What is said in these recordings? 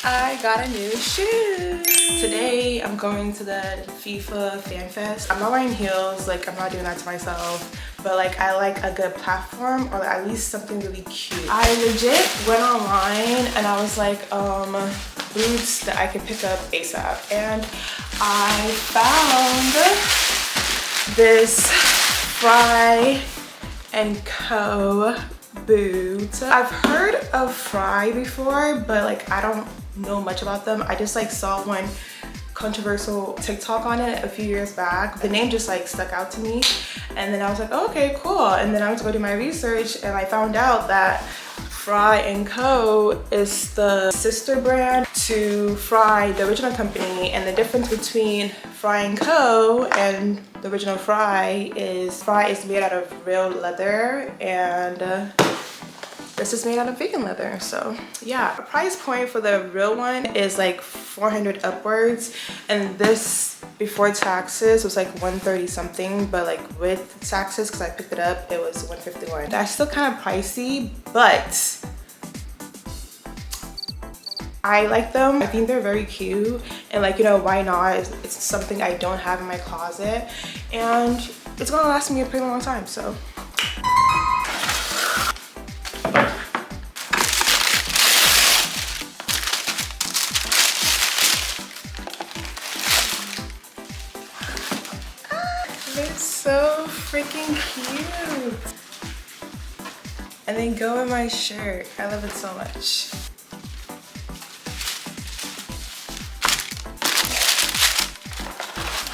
I got a new shoe. Today I'm going to the FIFA Fan Fest. I'm not wearing heels, like I'm not doing that to myself, but like I like a good platform or at least something really cute. I legit went online and I was like, boots that I can pick up ASAP, and I found this Frye Co boot. I've heard of Frye before, but like I don't know much about them. I just like saw one controversial TikTok on it a few years back. The name just like stuck out to me, and then I was like, oh, okay, cool. And then I went to go do my research and I found out that Frye Co is the sister brand to Frye, the original company, and the difference between Frye Co and the original Frye is made out of real leather, and this is made out of vegan leather. So yeah, the price point for the real one is like 400 upwards, and this before taxes was like 130 something, but like with taxes, because I picked it up, it was 151. That's still kind of pricey, but I like them. I think they're very cute, and like, you know, why not? It's something I don't have in my closet, and it's gonna last me a pretty long time. So they're so freaking cute, and they go in my shirt. I love it so much.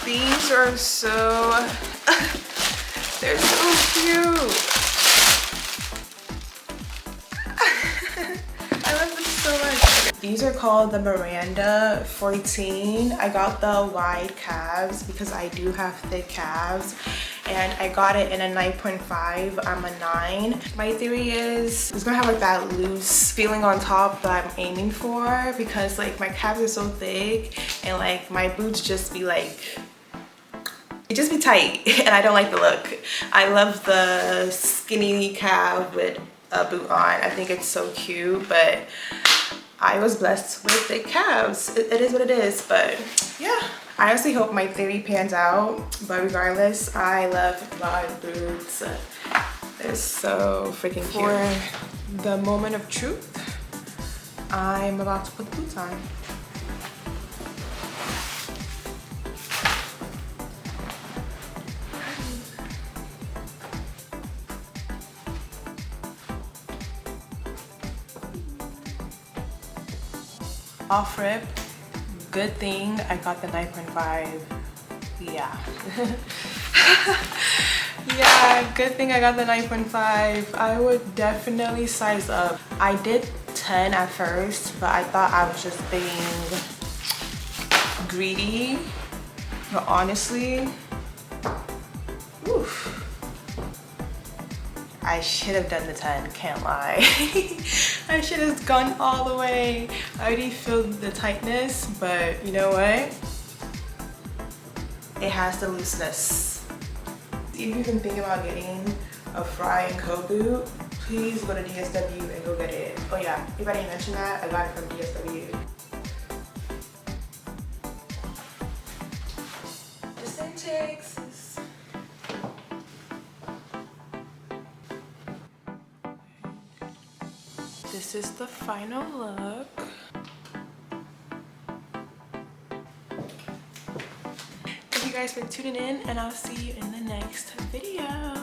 These are so, they're so cute. I love them so much. These are called the Miranda 14. I got the wide calves because I do have thick calves, and I got it in a 9.5. I'm a 9. My theory is it's gonna have like that loose feeling on top that I'm aiming for, because like my calves are so thick and like my boots just be like, it just be tight, and I don't like the look. I love the skinny calf with a boot on. I think it's so cute, but I was blessed with thick calves. It is what it is, but yeah. I honestly hope my theory pans out, but regardless, I love wide boots. They're so freaking cute. For the moment of truth, I'm about to put the boots on. Off rip, good thing I got the 9.5. Yeah. Yeah, good thing I got the 9.5. I would definitely size up. I did 10 at first, but I thought I was just being greedy. But honestly, oof, I should have done the 10, can't lie. I should have gone all the way. I already feel the tightness, but you know what? It has the looseness. If you've been thinking about getting a Frye Co boot, please go to DSW and go get it. Oh yeah, if I didn't mention that, I got it from DSW. Just in Texas. This is the final look. Thank you guys for tuning in, and I'll see you in the next video.